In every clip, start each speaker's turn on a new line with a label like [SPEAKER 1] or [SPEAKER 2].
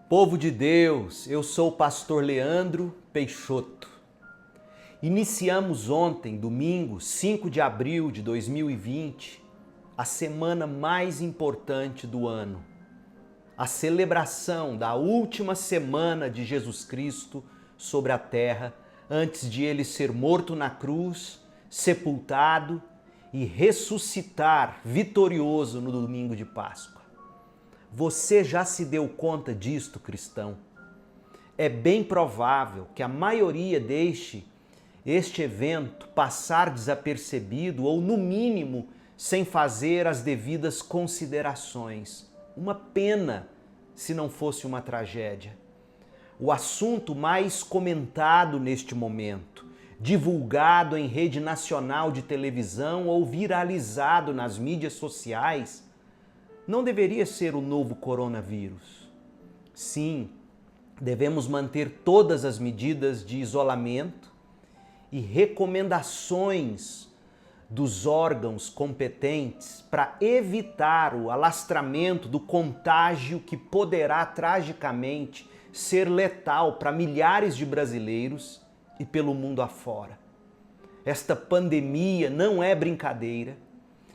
[SPEAKER 1] Povo de Deus, eu sou o pastor Leandro Peixoto. Iniciamos ontem, domingo, 5 de abril de 2020, a semana mais importante do ano. A celebração da última semana de Jesus Cristo sobre a terra, antes de ele ser morto na cruz, sepultado e ressuscitar vitorioso no domingo de Páscoa. Você já se deu conta disto, cristão? É bem provável que a maioria deixe este evento passar desapercebido ou, no mínimo, sem fazer as devidas considerações. Uma pena se não fosse uma tragédia. O assunto mais comentado neste momento, divulgado em rede nacional de televisão ou viralizado nas mídias sociais, não deveria ser o novo coronavírus. Sim, devemos manter todas as medidas de isolamento e recomendações dos órgãos competentes para evitar o alastramento do contágio que poderá tragicamente ser letal para milhares de brasileiros e pelo mundo afora. Esta pandemia não é brincadeira.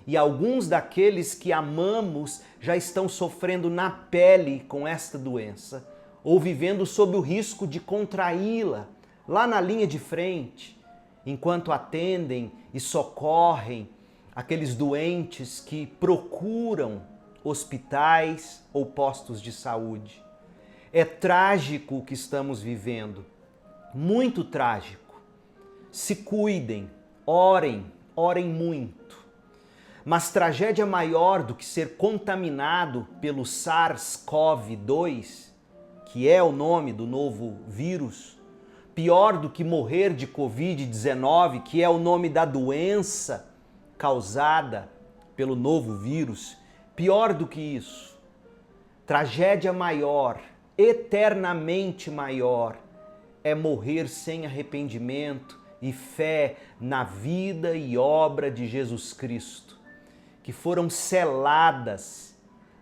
[SPEAKER 1] E alguns daqueles que amamos já estão sofrendo na pele com esta doença, ou vivendo sob o risco de contraí-la lá na linha de frente, enquanto atendem e socorrem aqueles doentes que procuram hospitais ou postos de saúde. É trágico o que estamos vivendo, muito trágico. Se cuidem, orem muito. Mas tragédia maior do que ser contaminado pelo SARS-CoV-2, que é o nome do novo vírus, pior do que morrer de Covid-19, que é o nome da doença causada pelo novo vírus, pior do que isso, tragédia maior, eternamente maior, é morrer sem arrependimento e fé na vida e obra de Jesus Cristo, que foram seladas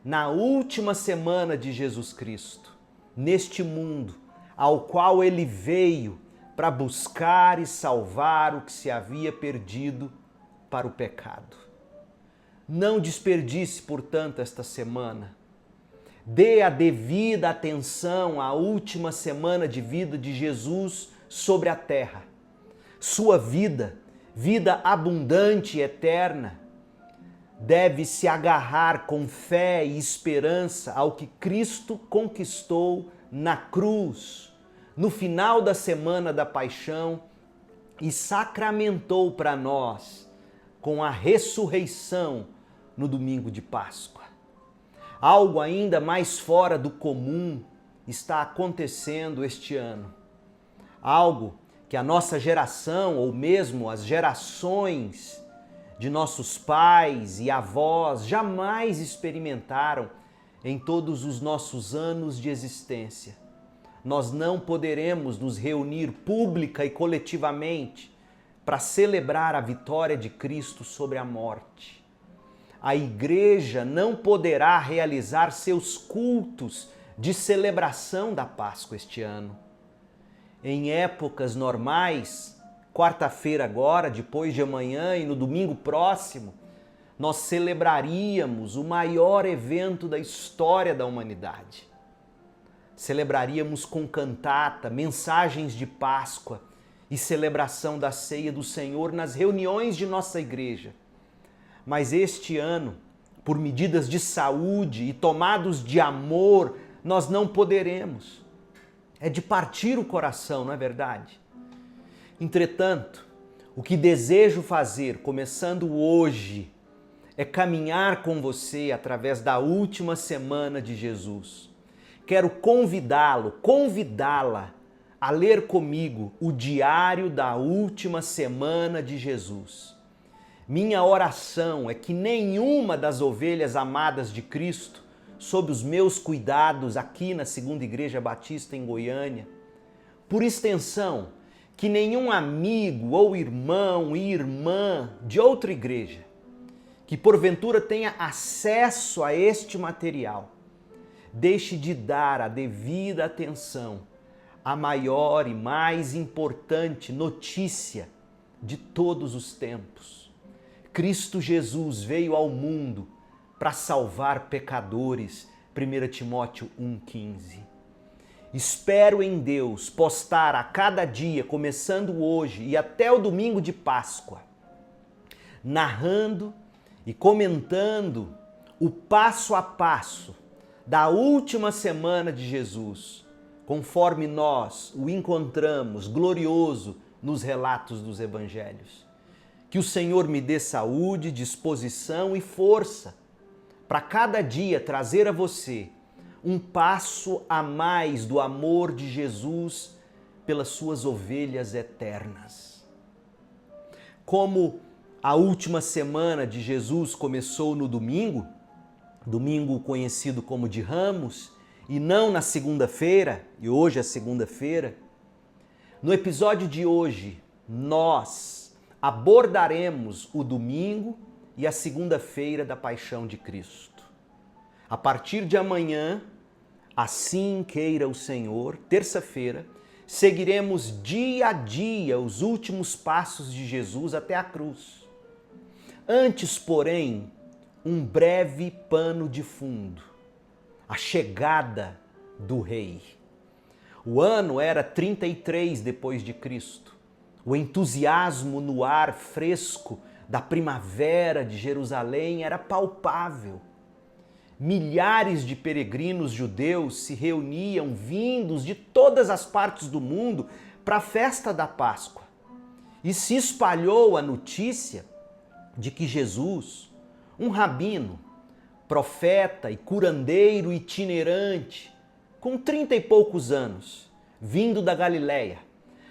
[SPEAKER 1] na última semana de Jesus Cristo, neste mundo ao qual ele veio para buscar e salvar o que se havia perdido para o pecado. Não desperdice, portanto, esta semana. Dê a devida atenção à última semana de vida de Jesus sobre a terra. Sua vida, vida abundante e eterna, deve se agarrar com fé e esperança ao que Cristo conquistou na cruz, no final da semana da paixão e sacramentou para nós com a ressurreição no domingo de Páscoa. Algo ainda mais fora do comum está acontecendo este ano. Algo que a nossa geração, ou mesmo as gerações de nossos pais e avós jamais experimentaram em todos os nossos anos de existência. Nós não poderemos nos reunir pública e coletivamente para celebrar a vitória de Cristo sobre a morte. A igreja não poderá realizar seus cultos de celebração da Páscoa este ano. Em épocas normais, quarta-feira agora, depois de amanhã e no domingo próximo, nós celebraríamos o maior evento da história da humanidade. Celebraríamos com cantata, mensagens de Páscoa e celebração da ceia do Senhor nas reuniões de nossa igreja. Mas este ano, por medidas de saúde e tomados de amor, nós não poderemos. É de partir o coração, não é verdade? Entretanto, o que desejo fazer, começando hoje, é caminhar com você através da última semana de Jesus. Quero convidá-la a ler comigo o diário da última semana de Jesus. Minha oração é que nenhuma das ovelhas amadas de Cristo, sob os meus cuidados aqui na Segunda Igreja Batista em Goiânia, por extensão, que nenhum amigo ou irmão e irmã de outra igreja que porventura tenha acesso a este material, deixe de dar a devida atenção à maior e mais importante notícia de todos os tempos. Cristo Jesus veio ao mundo para salvar pecadores, 1 Timóteo 1,15. Espero em Deus postar a cada dia, começando hoje e até o domingo de Páscoa, narrando e comentando o passo a passo da última semana de Jesus, conforme nós o encontramos glorioso nos relatos dos evangelhos. Que o Senhor me dê saúde, disposição e força para cada dia trazer a você um passo a mais do amor de Jesus pelas suas ovelhas eternas. Como a última semana de Jesus começou no domingo, domingo conhecido como de Ramos, e não na segunda-feira, e hoje é segunda-feira, no episódio de hoje nós abordaremos o domingo e a segunda-feira da Paixão de Cristo. A partir de amanhã, assim queira o Senhor, terça-feira, seguiremos dia a dia os últimos passos de Jesus até a cruz. Antes, porém, um breve pano de fundo, a chegada do Rei. O ano era 33 depois de Cristo. O entusiasmo no ar fresco da primavera de Jerusalém era palpável. Milhares de peregrinos judeus se reuniam vindos de todas as partes do mundo para a festa da Páscoa. E se espalhou a notícia de que Jesus, um rabino, profeta e curandeiro itinerante, com 30 e poucos anos, vindo da Galileia,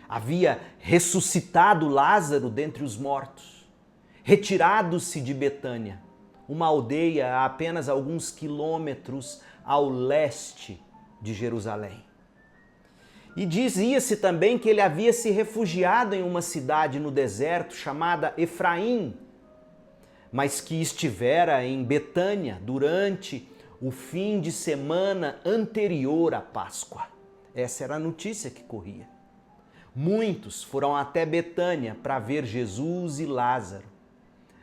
[SPEAKER 1] havia ressuscitado Lázaro dentre os mortos, retirado-se de Betânia, uma aldeia a apenas alguns quilômetros ao leste de Jerusalém. E dizia-se também que ele havia se refugiado em uma cidade no deserto chamada Efraim, mas que estivera em Betânia durante o fim de semana anterior à Páscoa. Essa era a notícia que corria. Muitos foram até Betânia para ver Jesus e Lázaro.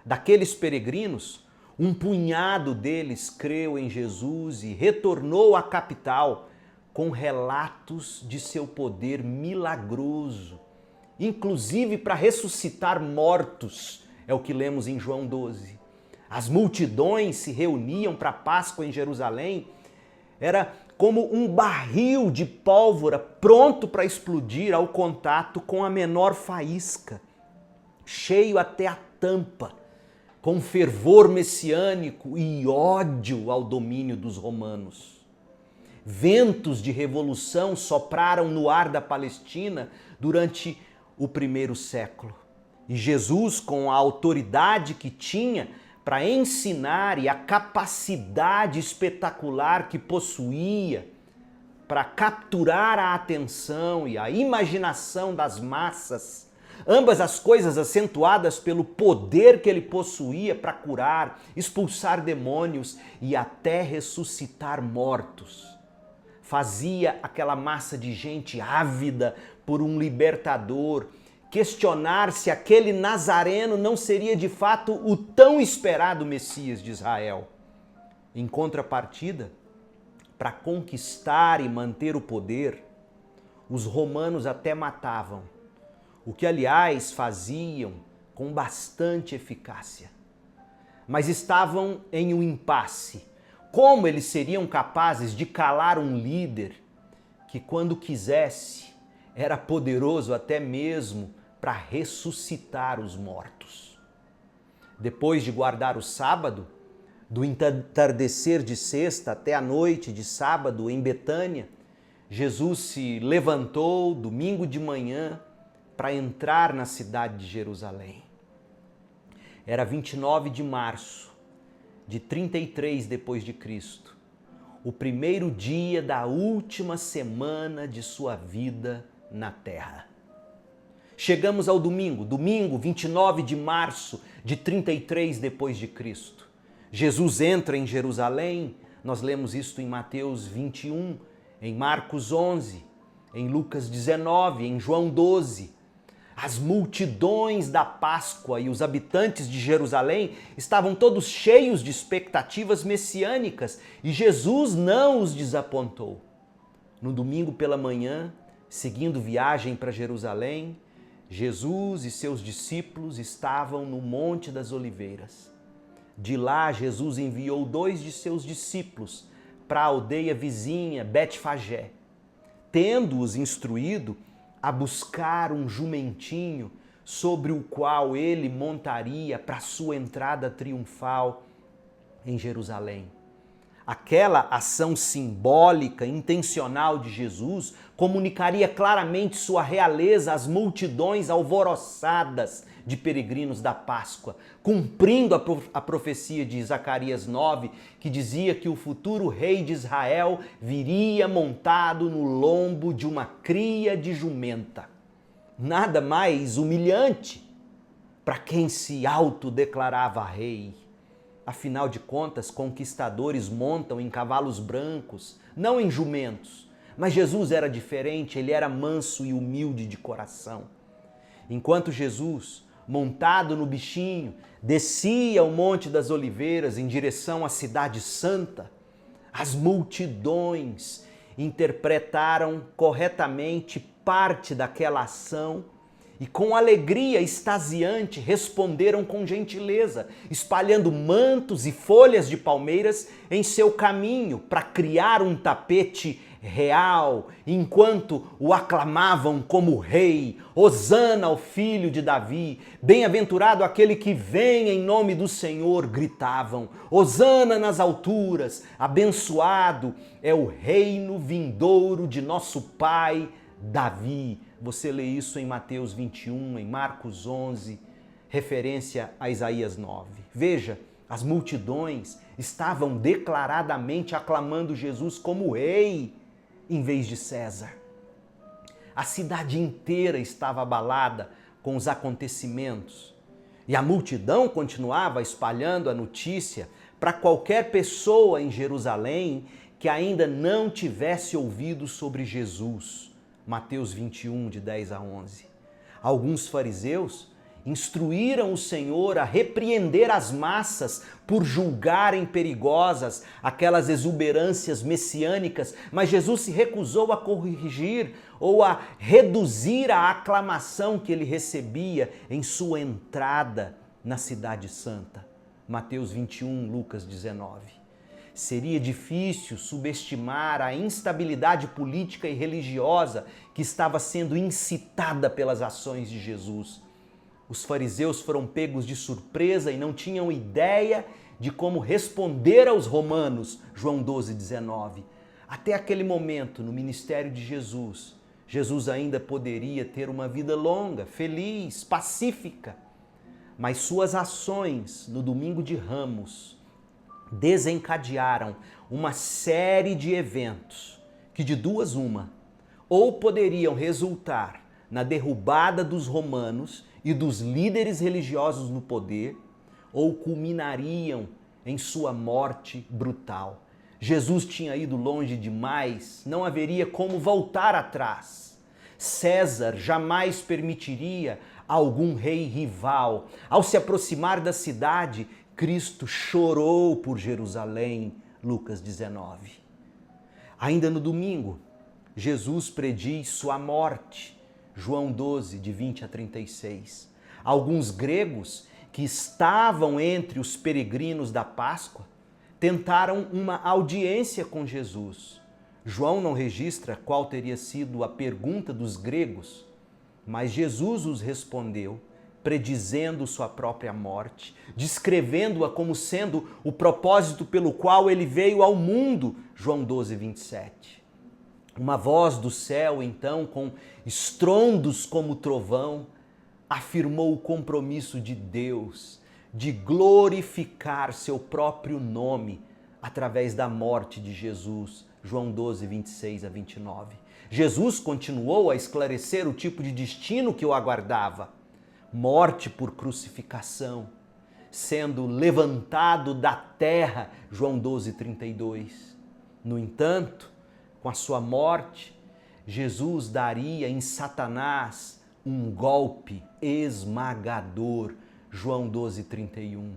[SPEAKER 1] Daqueles peregrinos, um punhado deles creu em Jesus e retornou à capital com relatos de seu poder milagroso, inclusive para ressuscitar mortos, é o que lemos em João 12. As multidões se reuniam para a Páscoa em Jerusalém, era como um barril de pólvora pronto para explodir ao contato com a menor faísca, cheio até a tampa, com fervor messiânico e ódio ao domínio dos romanos. Ventos de revolução sopraram no ar da Palestina durante o primeiro século. E Jesus, com a autoridade que tinha para ensinar e a capacidade espetacular que possuía para capturar a atenção e a imaginação das massas, ambas as coisas acentuadas pelo poder que ele possuía para curar, expulsar demônios e até ressuscitar mortos, fazia aquela massa de gente ávida por um libertador questionar se aquele Nazareno não seria de fato o tão esperado Messias de Israel. Em contrapartida, para conquistar e manter o poder, os romanos até matavam, o que aliás faziam com bastante eficácia. Mas estavam em um impasse. Como eles seriam capazes de calar um líder que, quando quisesse, era poderoso até mesmo para ressuscitar os mortos? Depois de guardar o sábado, do entardecer de sexta até a noite de sábado em Betânia, Jesus se levantou domingo de manhã para entrar na cidade de Jerusalém. Era 29 de março de 33 depois de Cristo, o primeiro dia da última semana de sua vida na terra. Chegamos ao domingo 29 de março de 33 depois de Cristo. Jesus entra em Jerusalém Nós lemos isto em Mateus 21, em Marcos 11, em Lucas 19, em João 12. As multidões da Páscoa e os habitantes de Jerusalém estavam todos cheios de expectativas messiânicas e Jesus não os desapontou. No domingo pela manhã, seguindo viagem para Jerusalém, Jesus e seus discípulos estavam no Monte das Oliveiras. De lá, Jesus enviou 2 de seus discípulos para a aldeia vizinha Betfagé, tendo-os instruído a buscar um jumentinho sobre o qual ele montaria para sua entrada triunfal em Jerusalém. Aquela ação simbólica, intencional de Jesus comunicaria claramente sua realeza às multidões alvoroçadas de peregrinos da Páscoa, cumprindo a profecia de Zacarias 9, que dizia que o futuro rei de Israel viria montado no lombo de uma cria de jumenta. Nada mais humilhante para quem se autodeclarava rei. Afinal de contas, conquistadores montam em cavalos brancos, não em jumentos. Mas Jesus era diferente, ele era manso e humilde de coração. Enquanto Jesus, montado no bichinho, descia o Monte das Oliveiras em direção à Cidade Santa, as multidões interpretaram corretamente parte daquela ação e com alegria extasiante responderam com gentileza, espalhando mantos e folhas de palmeiras em seu caminho para criar um tapete real, enquanto o aclamavam como rei. Hosana ao filho de Davi, bem-aventurado aquele que vem em nome do Senhor, gritavam. Hosana nas alturas, abençoado é o reino vindouro de nosso pai Davi. Você lê isso em Mateus 21, em Marcos 11, referência a Isaías 9. Veja, as multidões estavam declaradamente aclamando Jesus como rei em vez de César. A cidade inteira estava abalada com os acontecimentos e a multidão continuava espalhando a notícia para qualquer pessoa em Jerusalém que ainda não tivesse ouvido sobre Jesus. Mateus 21, de 10 a 11. Alguns fariseus instruíram o Senhor a repreender as massas por julgarem perigosas aquelas exuberâncias messiânicas, mas Jesus se recusou a corrigir ou a reduzir a aclamação que ele recebia em sua entrada na Cidade Santa. Mateus 21, Lucas 19. Seria difícil subestimar a instabilidade política e religiosa que estava sendo incitada pelas ações de Jesus. Os fariseus foram pegos de surpresa e não tinham ideia de como responder aos romanos, João 12, 19. Até aquele momento, no ministério de Jesus, Jesus ainda poderia ter uma vida longa, feliz, pacífica. Mas suas ações no domingo de Ramos desencadearam uma série de eventos que de duas uma, ou poderiam resultar na derrubada dos romanos e dos líderes religiosos no poder, ou culminariam em sua morte brutal. Jesus tinha ido longe demais, não haveria como voltar atrás. César jamais permitiria algum rei rival. Ao se aproximar da cidade, Cristo chorou por Jerusalém, Lucas 19. Ainda no domingo, Jesus prediz sua morte, João 12, de 20 a 36. Alguns gregos que estavam entre os peregrinos da Páscoa tentaram uma audiência com Jesus. João não registra qual teria sido a pergunta dos gregos, mas Jesus os respondeu, predizendo sua própria morte, descrevendo-a como sendo o propósito pelo qual ele veio ao mundo, João 12, 27. Uma voz do céu, então, com estrondos como trovão, afirmou o compromisso de Deus de glorificar seu próprio nome através da morte de Jesus, João 12, 26 a 29. Jesus continuou a esclarecer o tipo de destino que o aguardava: morte por crucificação, sendo levantado da terra, João 12:32. No entanto, com a sua morte, Jesus daria em Satanás um golpe esmagador, João 12:31.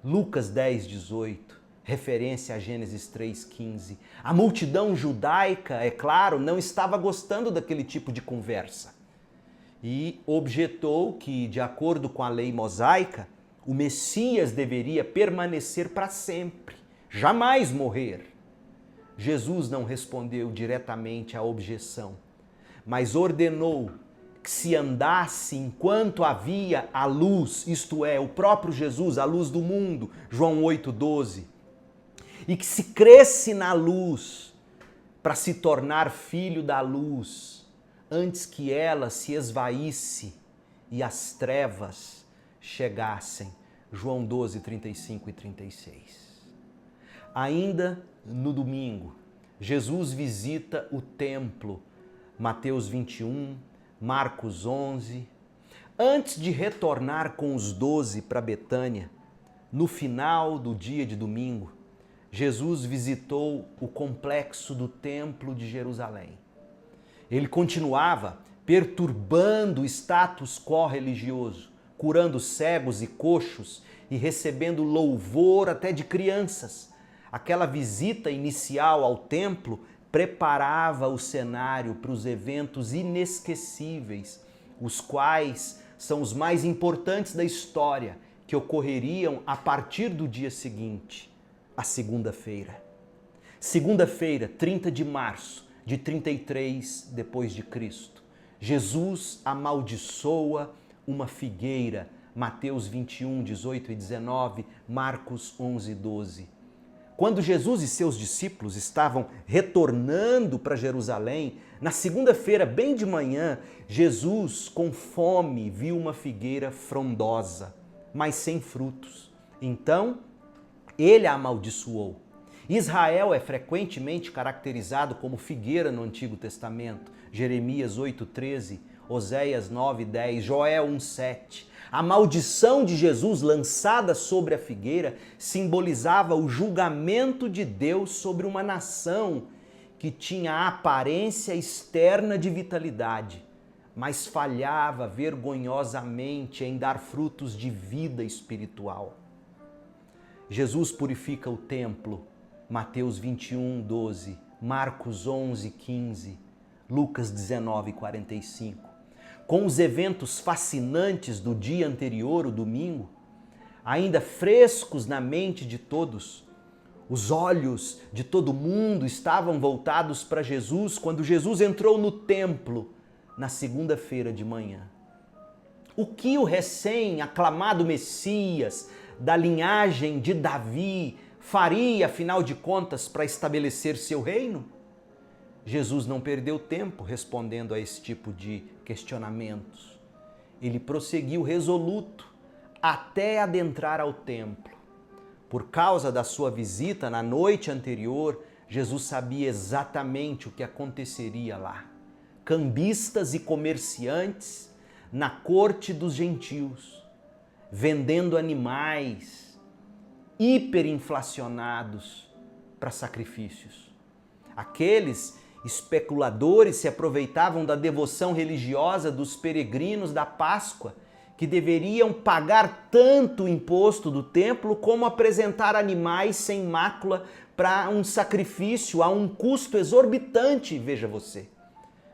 [SPEAKER 1] Lucas 10:18, referência a Gênesis 3:15. A multidão judaica, é claro, não estava gostando daquele tipo de conversa e objetou que, de acordo com a lei mosaica, o Messias deveria permanecer para sempre, jamais morrer. Jesus não respondeu diretamente à objeção, mas ordenou que se andasse enquanto havia a luz, isto é, o próprio Jesus, a luz do mundo, João 8:12, e que se cresce na luz para se tornar filho da luz, antes que ela se esvaísse e as trevas chegassem, João 12:35 e 36. Ainda no domingo, Jesus visita o templo, Mateus 21, Marcos 11. Antes de retornar com os 12 para Betânia, no final do dia de domingo, Jesus visitou o complexo do Templo de Jerusalém. Ele continuava perturbando o status quo religioso, curando cegos e coxos e recebendo louvor até de crianças. Aquela visita inicial ao templo preparava o cenário para os eventos inesquecíveis, os quais são os mais importantes da história, que ocorreriam a partir do dia seguinte, a segunda-feira. Segunda-feira, 30 de março de 33 depois de Cristo. Jesus amaldiçoa uma figueira, Mateus 21, 18 e 19, Marcos 11, 12. Quando Jesus e seus discípulos estavam retornando para Jerusalém, na segunda-feira, bem de manhã, Jesus, com fome, viu uma figueira frondosa, mas sem frutos. Então, ele a amaldiçoou. Israel é frequentemente caracterizado como figueira no Antigo Testamento. Jeremias 8:13, Oséias 9:10, Joel 1:7. A maldição de Jesus lançada sobre a figueira simbolizava o julgamento de Deus sobre uma nação que tinha a aparência externa de vitalidade, mas falhava vergonhosamente em dar frutos de vida espiritual. Jesus purifica o templo, Mateus 21:12, Marcos 11:15, Lucas 19:45. Com os eventos fascinantes do dia anterior, o domingo, ainda frescos na mente de todos, os olhos de todo mundo estavam voltados para Jesus quando Jesus entrou no templo na segunda-feira de manhã. O que o recém-aclamado Messias da linhagem de Davi faria, afinal de contas, para estabelecer seu reino? Jesus não perdeu tempo respondendo a esse tipo de questionamentos. Ele prosseguiu resoluto até adentrar ao templo. Por causa da sua visita na noite anterior, Jesus sabia exatamente o que aconteceria lá. Cambistas e comerciantes na corte dos gentios, vendendo animais hiperinflacionados para sacrifícios. Aqueles especuladores se aproveitavam da devoção religiosa dos peregrinos da Páscoa, que deveriam pagar tanto o imposto do templo como apresentar animais sem mácula para um sacrifício a um custo exorbitante, veja você.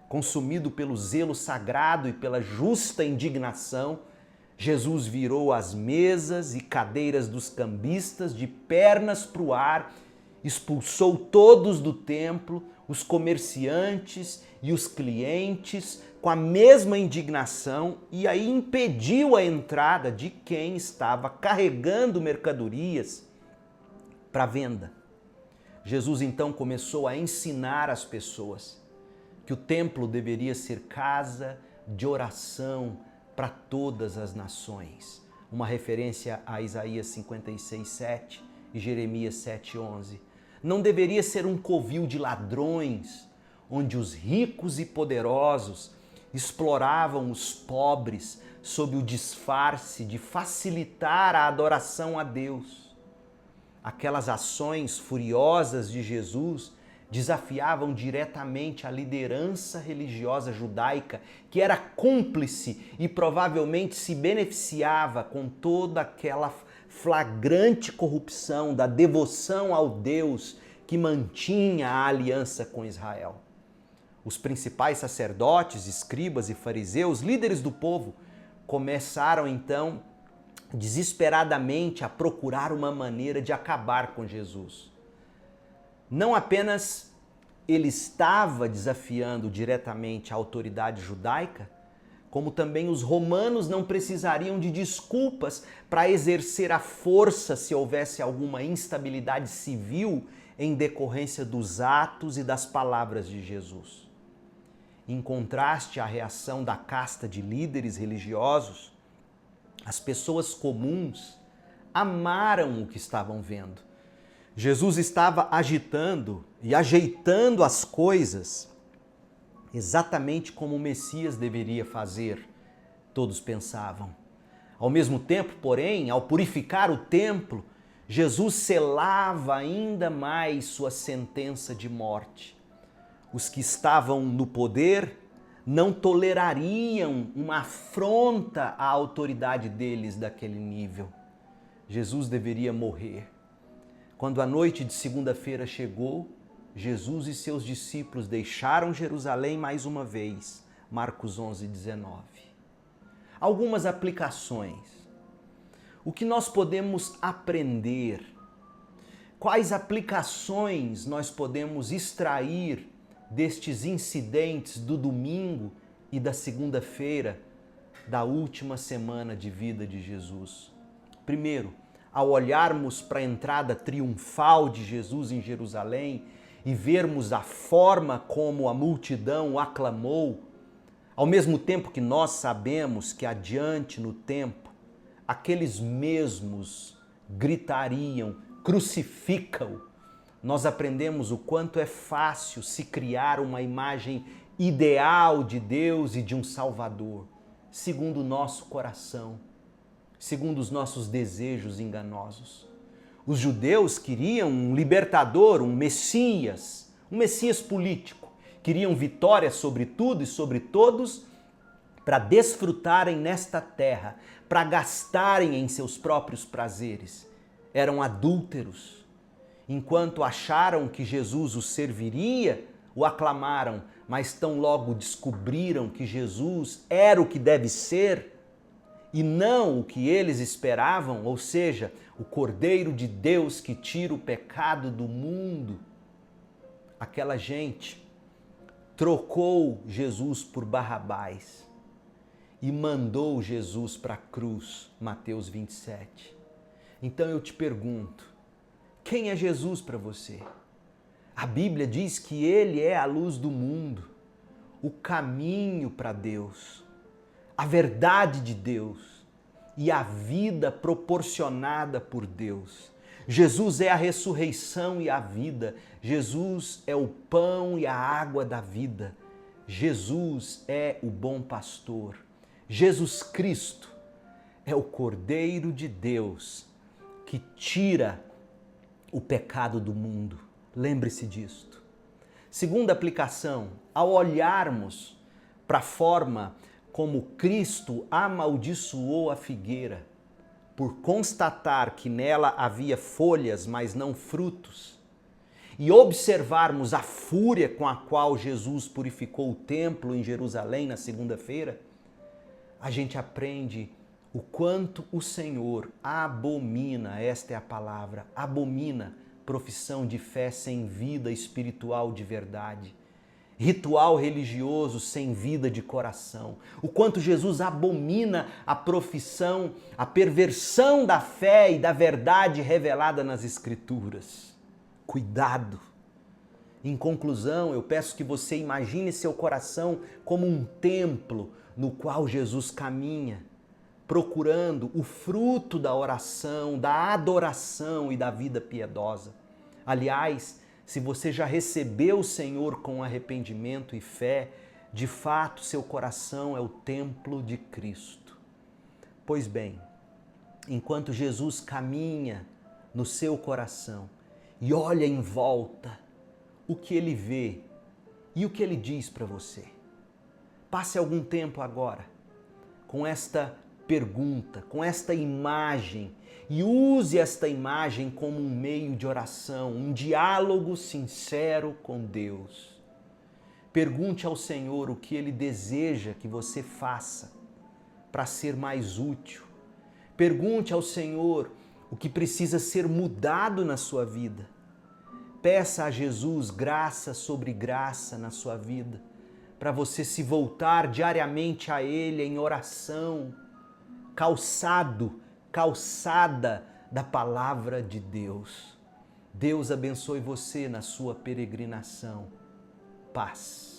[SPEAKER 1] Consumido pelo zelo sagrado e pela justa indignação, Jesus virou as mesas e cadeiras dos cambistas de pernas para o ar, expulsou todos do templo, os comerciantes e os clientes, com a mesma indignação, e aí impediu a entrada de quem estava carregando mercadorias para venda. Jesus então começou a ensinar as pessoas que o templo deveria ser casa de oração para todas as nações. Uma referência a Isaías 56:7 e Jeremias 7:11. Não deveria ser um covil de ladrões, onde os ricos e poderosos exploravam os pobres, sob o disfarce de facilitar a adoração a Deus. Aquelas ações furiosas de Jesus desafiavam diretamente a liderança religiosa judaica, que era cúmplice e provavelmente se beneficiava com toda aquela flagrante corrupção da devoção ao Deus que mantinha a aliança com Israel. Os principais sacerdotes, escribas e fariseus, líderes do povo, começaram então desesperadamente a procurar uma maneira de acabar com Jesus. Não apenas ele estava desafiando diretamente a autoridade judaica, como também os romanos não precisariam de desculpas para exercer a força se houvesse alguma instabilidade civil em decorrência dos atos e das palavras de Jesus. Em contraste à reação da casta de líderes religiosos, as pessoas comuns amaram o que estavam vendo. Jesus estava agitando e ajeitando as coisas exatamente como o Messias deveria fazer, todos pensavam. Ao mesmo tempo, porém, ao purificar o templo, Jesus selava ainda mais sua sentença de morte. Os que estavam no poder não tolerariam uma afronta à autoridade deles daquele nível. Jesus deveria morrer. Quando a noite de segunda-feira chegou, Jesus e seus discípulos deixaram Jerusalém mais uma vez. Marcos 11:19. Algumas aplicações. O que nós podemos aprender? Quais aplicações nós podemos extrair destes incidentes do domingo e da segunda-feira da última semana de vida de Jesus? Primeiro, ao olharmos para a entrada triunfal de Jesus em Jerusalém e vermos a forma como a multidão o aclamou, ao mesmo tempo que nós sabemos que adiante no tempo, aqueles mesmos gritariam, crucifica-o, nós aprendemos o quanto é fácil se criar uma imagem ideal de Deus e de um Salvador, segundo o nosso coração, segundo os nossos desejos enganosos. Os judeus queriam um libertador, um Messias político. Queriam vitória sobre tudo e sobre todos para desfrutarem nesta terra, para gastarem em seus próprios prazeres. Eram adúlteros. Enquanto acharam que Jesus os serviria, o aclamaram, mas tão logo descobriram que Jesus era o que deve ser, e não o que eles esperavam, ou seja, o Cordeiro de Deus que tira o pecado do mundo. Aquela gente trocou Jesus por Barrabás e mandou Jesus para a cruz, Mateus 27. Então eu te pergunto, quem é Jesus para você? A Bíblia diz que ele é a luz do mundo, o caminho para Deus, a verdade de Deus e a vida proporcionada por Deus. Jesus é a ressurreição e a vida. Jesus é o pão e a água da vida. Jesus é o bom pastor. Jesus Cristo é o Cordeiro de Deus que tira o pecado do mundo. Lembre-se disto. Segunda aplicação, ao olharmos para a forma como Cristo amaldiçoou a figueira, por constatar que nela havia folhas, mas não frutos, e observarmos a fúria com a qual Jesus purificou o templo em Jerusalém na segunda-feira, a gente aprende o quanto o Senhor abomina, esta é a palavra, abomina profissão de fé sem vida espiritual de verdade. Ritual religioso sem vida de coração. O quanto Jesus abomina a profissão, a perversão da fé e da verdade revelada nas Escrituras. Cuidado! Em conclusão, eu peço que você imagine seu coração como um templo no qual Jesus caminha, procurando o fruto da oração, da adoração e da vida piedosa. Aliás, se você já recebeu o Senhor com arrependimento e fé, de fato seu coração é o templo de Cristo. Pois bem, enquanto Jesus caminha no seu coração e olha em volta, o que ele vê e o que ele diz para você? Passe algum tempo agora com esta pergunta, com esta imagem, e use esta imagem como um meio de oração, um diálogo sincero com Deus. Pergunte ao Senhor o que Ele deseja que você faça para ser mais útil. Pergunte ao Senhor o que precisa ser mudado na sua vida. Peça a Jesus graça sobre graça na sua vida, para você se voltar diariamente a Ele em oração, calçada da palavra de Deus. Deus abençoe você na sua peregrinação. Paz.